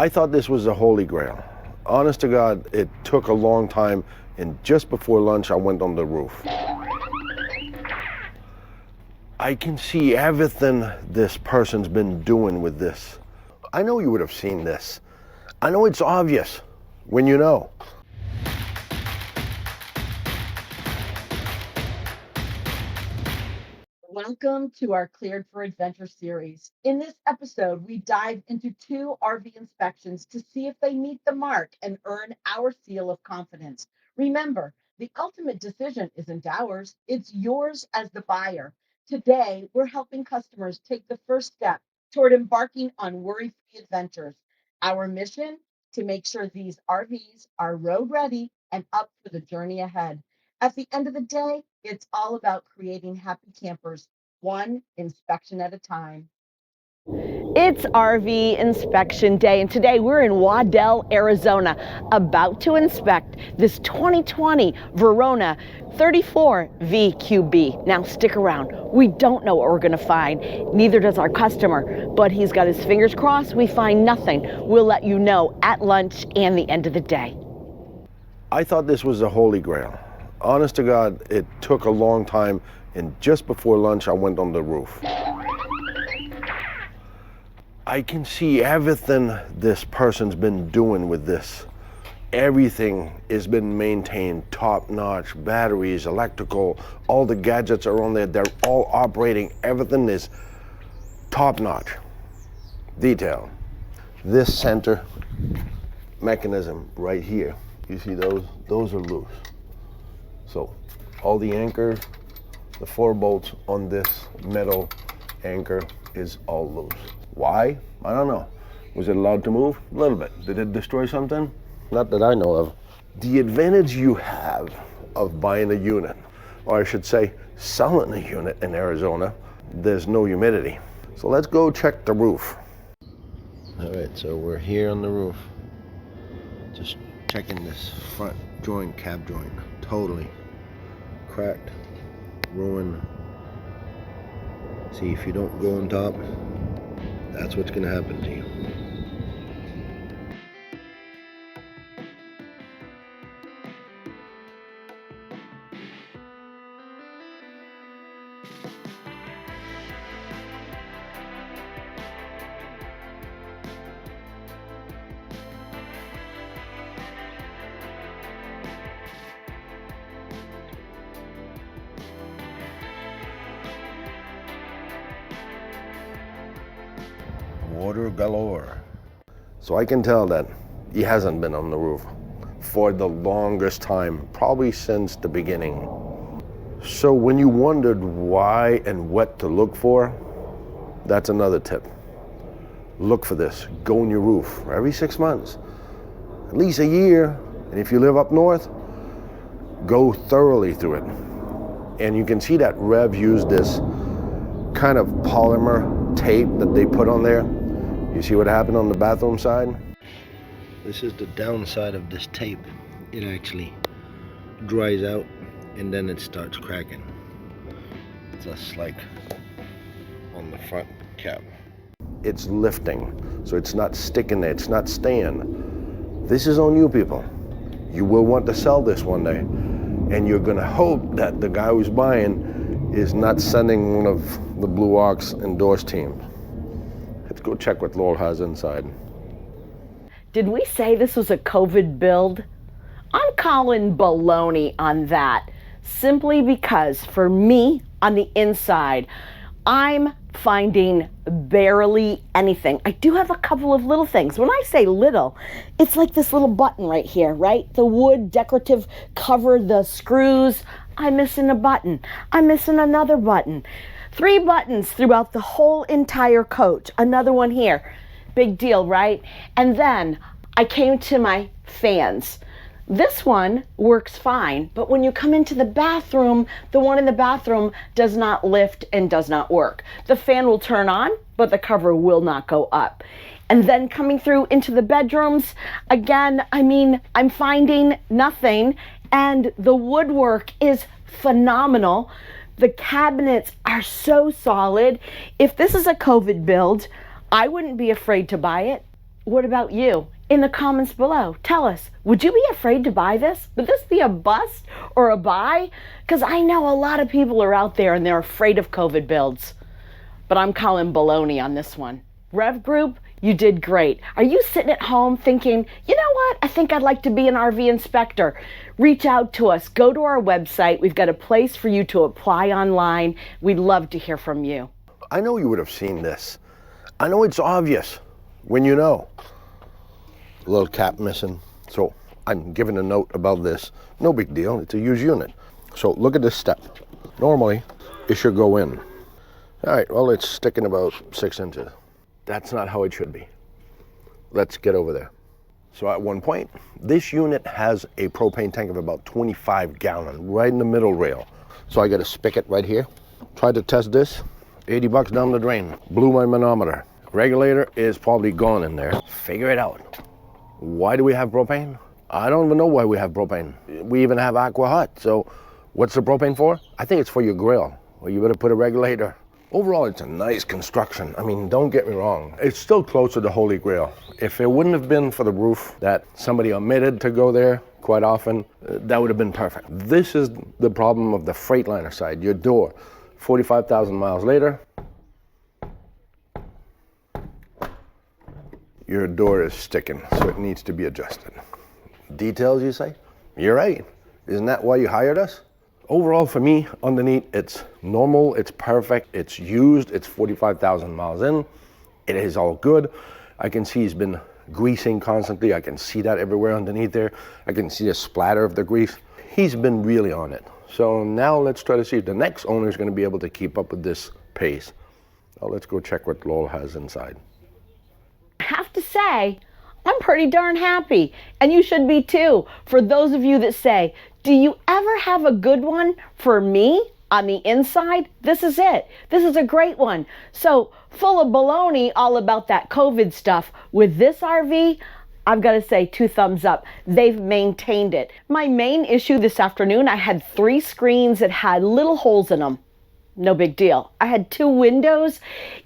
I thought this was the holy grail. Honest to God, it took a long time, and just before lunch I went on the roof. I can see everything this person's been doing with this. I know you would have seen this. I know it's obvious when you know. Welcome to our Cleared for Adventure series. In this episode, we dive into 2 RV inspections to see if they meet the mark and earn our seal of confidence. Remember, the ultimate decision isn't ours, it's yours as the buyer. Today, we're helping customers take the first step toward embarking on worry-free adventures. Our mission? To make sure these RVs are road ready and up for the journey ahead. At the end of the day, it's all about creating happy campers, one inspection at a time. It's RV inspection day, and today we're in Waddell, Arizona, about to inspect this 2020 Verona 34 VQB. Now stick around. We don't know what we're going to find. Neither does our customer, but he's got his fingers crossed we find nothing. We'll let you know at lunch and the end of the day. I thought this was the holy grail. Honest to God, it took a long time, and just before lunch I went on the roof. I can see everything this person's been doing with this. Everything has been maintained top-notch, batteries, electrical, all the gadgets are on there, they're all operating, everything is top-notch. Detail. This center mechanism right here, you see those are loose. So all the anchors, the 4 bolts on this metal anchor is all loose. Why? I don't know. Was it allowed to move? A little bit. Did it destroy something? Not that I know of. The advantage you have of buying a unit, or I should say selling a unit in Arizona, there's no humidity. So let's go check the roof. All right, so we're here on the roof. Just checking this front joint, cab joint. Totally cracked, ruined. See, if you don't go on top, that's what's going to happen to you. Water galore. So I can tell that he hasn't been on the roof for the longest time, probably since the beginning. So when you wondered why and what to look for, that's another tip. Look for this. Go on your roof every 6 months, at least a year. And if you live up north, go thoroughly through it. And you can see that Rev used this kind of polymer tape that they put on there. You see what happened on the bathroom side? This is the downside of this tape. It actually dries out and then it starts cracking. Just like on the front cap. It's lifting, so it's not sticking there, it's not staying. This is on you people. You will want to sell this one day, and you're gonna hope that the guy who's buying is not sending one of the Blue Ox endorsed teams. Let's go check what Lowell has inside. Did we say this was a COVID build? I'm calling baloney on that, simply because for me, on the inside, I'm finding barely anything. I do have a couple of little things. When I say little, it's like this little button right here, right? The wood decorative cover, the screws. I'm missing a button. I'm missing another button. 3 buttons throughout the whole entire coach. Another one here. Big deal, right? And then I came to my fans. This one works fine, but when you come into the bathroom, the one in the bathroom does not lift and does not work. The fan will turn on, but the cover will not go up. And then coming through into the bedrooms, again, I'm finding nothing, and the woodwork is phenomenal. The cabinets are so solid. If this is a COVID build, I wouldn't be afraid to buy it. What about you? In the comments below, tell us, would you be afraid to buy this? Would this be a bust or a buy? Because I know a lot of people are out there and they're afraid of COVID builds. But I'm calling baloney on this one. Rev Group, you did great. Are you sitting at home thinking, you know what, I think I'd like to be an RV inspector? Reach out to us. Go to our website. We've got a place for you to apply online. We'd love to hear from you. I know you would have seen this. I know it's obvious when you know. A little cap missing. So I'm giving a note about this. No big deal, it's a used unit. So look at this step. Normally, it should go in. All right, well, it's sticking about 6 inches. That's not how it should be. Let's get over there. So at one point, this unit has a propane tank of about 25 gallon right in the middle rail. So I got a spigot right here. Tried to test this, 80 bucks down the drain. Blew my manometer. Regulator is probably gone in there. Figure it out. Why do we have propane? I don't even know why we have propane. We even have aqua hot. So what's the propane for? I think it's for your grill. Well, you better put a regulator. Overall, it's a nice construction. I mean, don't get me wrong. It's still close to the Holy Grail. If it wouldn't have been for the roof that somebody omitted to go there quite often, that would have been perfect. This is the problem of the Freightliner side. Your door, 45,000 miles later, your door is sticking, so it needs to be adjusted. Details, you say? You're right. Isn't that why you hired us? Overall, for me, underneath, it's normal, it's perfect, it's used, it's 45,000 miles in. It is all good. I can see he's been greasing constantly. I can see that everywhere underneath there. I can see a splatter of the grease. He's been really on it. So now let's try to see if the next owner is going to be able to keep up with this pace. Now let's go check what Lowell has inside. I have to say, I'm pretty darn happy, and you should be too. For those of you that say, do you ever have a good one for me on the inside? This is it. This is a great one. So full of baloney all about that COVID stuff. With this RV, I've got to say 2 thumbs up. They've maintained it. My main issue this afternoon, I had 3 screens that had little holes in them. No big deal. I had 2 windows.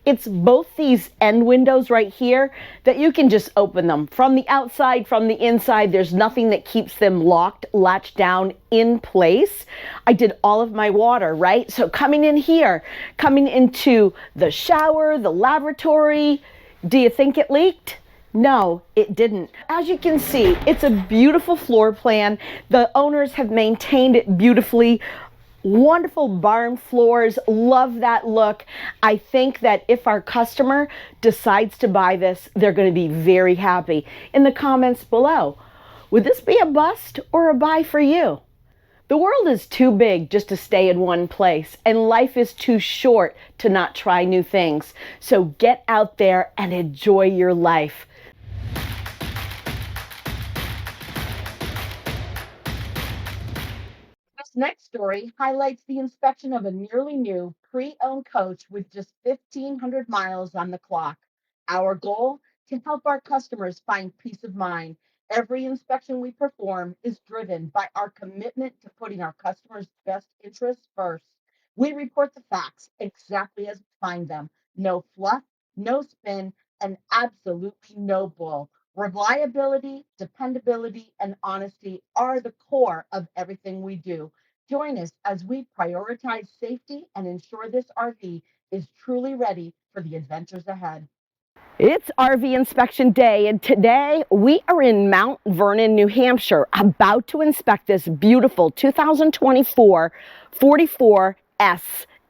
It's both these end windows right here that you can just open them from the outside, from the inside. There's nothing that keeps them locked, latched down in place. I did all of my water, right? So coming in here, coming into the shower, the lavatory, do you think it leaked? No, it didn't. As you can see, it's a beautiful floor plan. The owners have maintained it beautifully. Wonderful barn floors, love that look. I think that if our customer decides to buy this, they're going to be very happy. In the comments below, would this be a bust or a buy for you? The world is too big just to stay in one place, and life is too short to not try new things. So get out there and enjoy your life. This next story highlights the inspection of a nearly new pre-owned coach with just 1,500 miles on the clock. Our goal, to help our customers find peace of mind. Every inspection we perform is driven by our commitment to putting our customers' best interests first. We report the facts exactly as we find them. No fluff, no spin, and absolutely no bull. Reliability, dependability, and honesty are the core of everything we do. Join us as we prioritize safety and ensure this RV is truly ready for the adventures ahead. It's RV inspection day, and today we are in Mount Vernon, New Hampshire, about to inspect this beautiful 2024 44S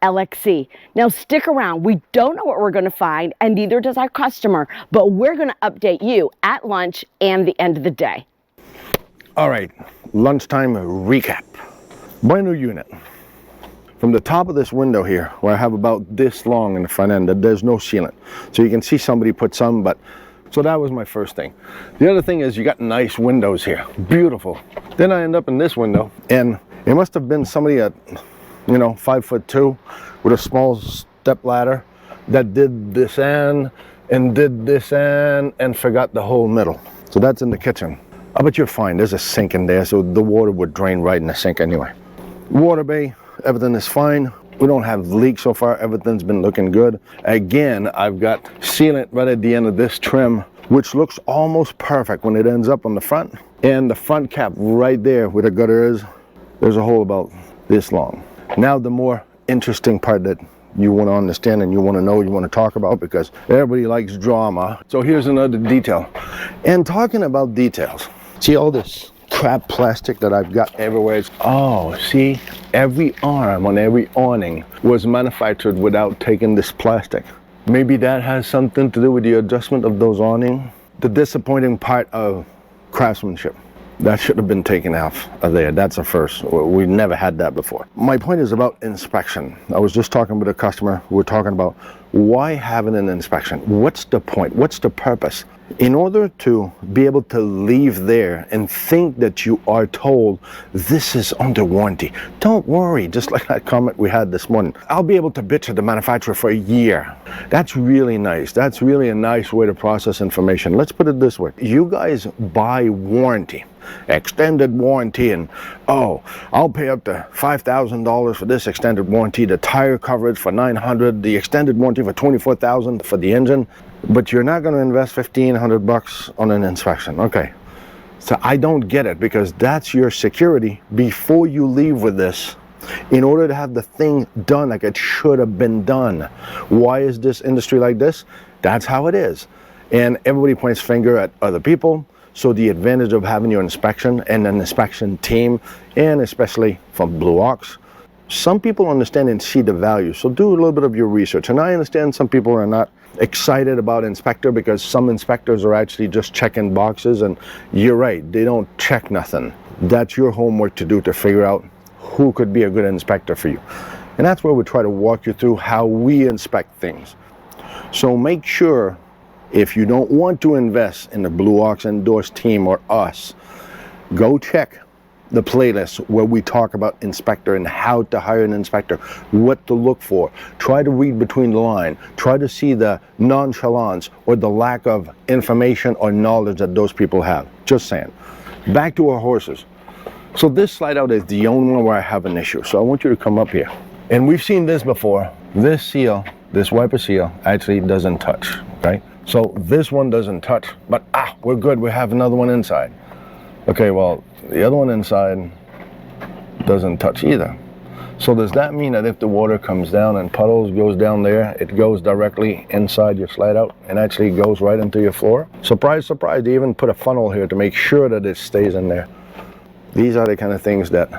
LXC. Now stick around. We don't know what we're going to find, and neither does our customer, but we're going to update you at lunch and the end of the day. All right, lunchtime recap. Brand new unit. From the top of this window here, where I have about this long in the front end, there's no sealant. So you can see somebody put some, but so that was my first thing. The other thing is you got nice windows here, beautiful. Then I end up in this window, and it must have been somebody at, 5'2" with a small step ladder that did this end and did this end and forgot the whole middle. So that's in the kitchen. But you're fine, there's a sink in there, so the water would drain right in the sink anyway. Water bay, everything is fine. We don't have leaks so far. Everything's been looking good. Again, I've got sealant right at the end of this trim, which looks almost perfect when it ends up on the front. And the front cap right there where the gutter is, there's a hole about this long. Now the more interesting part that you want to understand and you want to know, you want to talk about, because everybody likes drama. So here's another detail. And talking about details, see all this crap plastic that I've got everywhere? Oh, see, every arm on every awning was manufactured without taking this plastic. Maybe that has something to do with the adjustment of those awnings. The disappointing part of craftsmanship. That should have been taken off of there. That's a first. We never had that before. My point is about inspection. I was just talking with a customer. We're talking about why having an inspection? What's the point? What's the purpose? In order to be able to leave there and think that you are told this is under warranty, don't worry. Just like that comment we had this morning, I'll be able to bitch at the manufacturer for a year. That's really nice. That's really a nice way to process information. Let's put it this way. You guys buy warranty, extended warranty, and oh, I'll pay up to $5,000 for this extended warranty, the tire coverage for $900, the extended warranty for $24,000 for the engine. But you're not going to invest $1,500 on an inspection. Okay, so I don't get it, because that's your security before you leave with this, in order to have the thing done like it should have been done. Why is this industry like this? That's how it is. And everybody points finger at other people. So the advantage of having your inspection and an inspection team, and especially from Blue Ox, some people understand and see the value. So do a little bit of your research. And I understand some people are not excited about inspector, because some inspectors are actually just checking boxes, and you're right, they don't check nothing. That's your homework to do, to figure out who could be a good inspector for you. And that's where we try to walk you through how we inspect things. So make sure, if you don't want to invest in the Blue Ox endorsed team or us, go check the playlist where we talk about inspector and how to hire an inspector, what to look for. Try to read between the line. Try to see the nonchalance or the lack of information or knowledge that those people have. Just saying. Back to our horses. So this slide out is the only one where I have an issue. So I want you to come up here. And we've seen this before. This seal, this wiper seal, actually doesn't touch, right? So this one doesn't touch, but we're good. We have another one inside. Okay, well, the other one inside doesn't touch either. So does that mean that if the water comes down and puddles, goes down there, it goes directly inside your slide out and actually goes right into your floor? Surprise, surprise, they even put a funnel here to make sure that it stays in there. These are the kind of things that,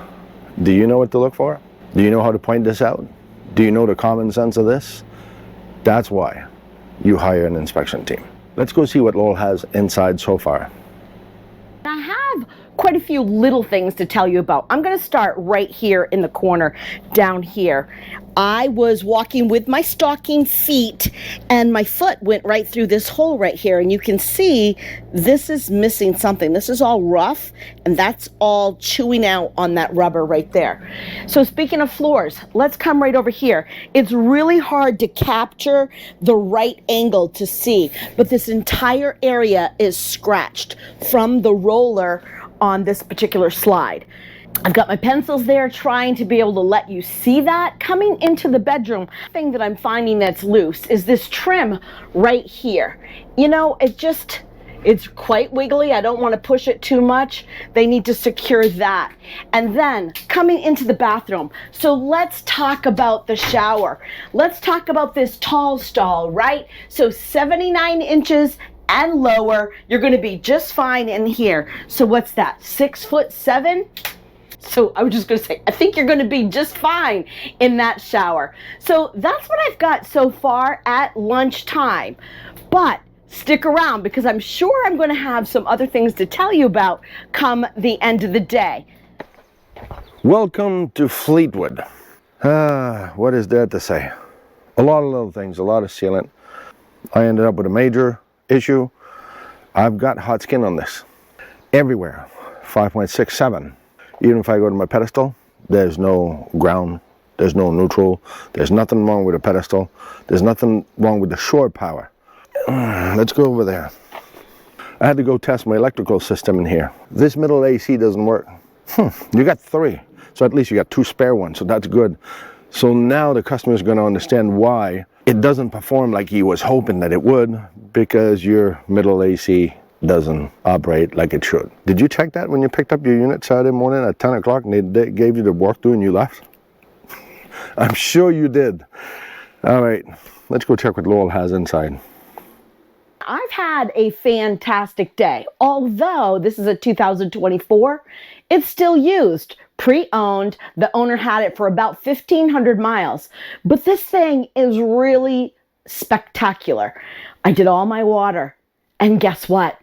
do you know what to look for? Do you know how to point this out? Do you know the common sense of this? That's why you hire an inspection team. Let's go see what Lowell has inside so far. I have quite a few little things to tell you about. I'm going to start right here in the corner down here. I was walking with my stocking feet and my foot went right through this hole right here, and you can see this is missing something. This is all rough, and that's all chewing out on that rubber right there. So speaking of floors, let's come right over here. It's really hard to capture the right angle to see, but this entire area is scratched from the roller on this particular slide. I've got my pencils there trying to be able to let you see that. Coming into the bedroom, the thing that I'm finding that's loose is this trim right here. You know, it's quite wiggly. I don't want to push it too much. They need to secure that. And then coming into the bathroom. So let's talk about the shower. Let's talk about this tall stall, right? So 79 inches and lower, you're going to be just fine in here. So what's that, 6'7"? So I was just going to say, I think you're going to be just fine in that shower. So that's what I've got so far at lunchtime. But stick around, because I'm sure I'm going to have some other things to tell you about come the end of the day. Welcome to Fleetwood. What is there to say? A lot of little things, a lot of sealant. I ended up with a major issue. I've got hot skin on this everywhere. 5.67. Even if I go to my pedestal, there's no ground, there's no neutral, there's nothing wrong with the pedestal, there's nothing wrong with the shore power. Let's go over there. I had to go test my electrical system in here. This middle AC doesn't work. You got 3, so at least you got 2 spare ones, so that's good. So now the customer is going to understand why it doesn't perform like he was hoping that it would, because your middle AC doesn't operate like it should. Did you check that when you picked up your unit Saturday morning at 10 o'clock and they gave you the walkthrough and you left? I'm sure you did. All right, let's go check what Laurel has inside. I've had a fantastic day. Although this is a 2024, it's still used. Pre-owned. The owner had it for about 1,500 miles. But this thing is really spectacular. I did all my water. And guess what?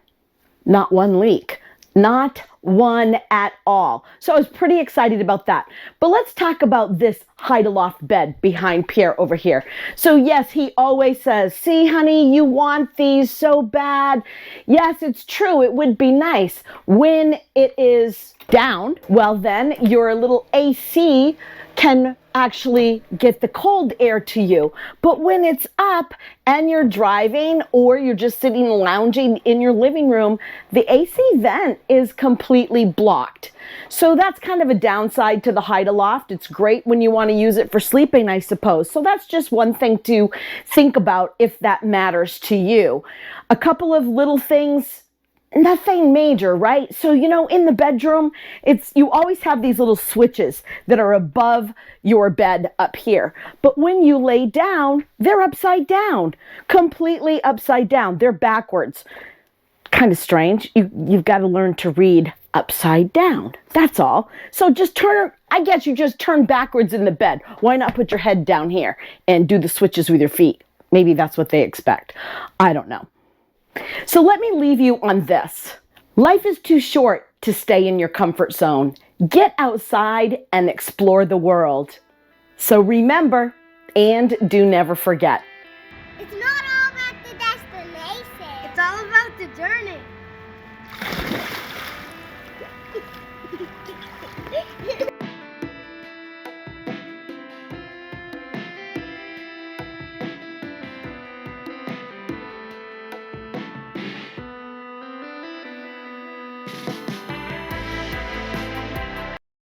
Not one leak. Not one at all. So I was pretty excited about that. But let's talk about this hide-aloft bed behind Pierre over here. So yes, he always says, see honey, you want these so bad. Yes, it's true, it would be nice. When it is down, well then your little AC can actually get the cold air to you. But when it's up and you're driving or you're just sitting lounging in your living room, the AC vent is completely blocked. So that's kind of a downside to the hide-aloft. It's great when you want to use it for sleeping, I suppose. So that's just one thing to think about if that matters to you. A couple of little things. Nothing major, right? So, you know, in the bedroom, you always have these little switches that are above your bed up here. But when you lay down, they're upside down, completely upside down. They're backwards. Kind of strange. You've got to learn to read upside down. That's all. So just I guess you just turn backwards in the bed. Why not put your head down here and do the switches with your feet? Maybe that's what they expect. I don't know. So let me leave you on this. Life is too short to stay in your comfort zone. Get outside and explore the world. So remember, and do never forget. It's not all about the destination. It's all about the journey.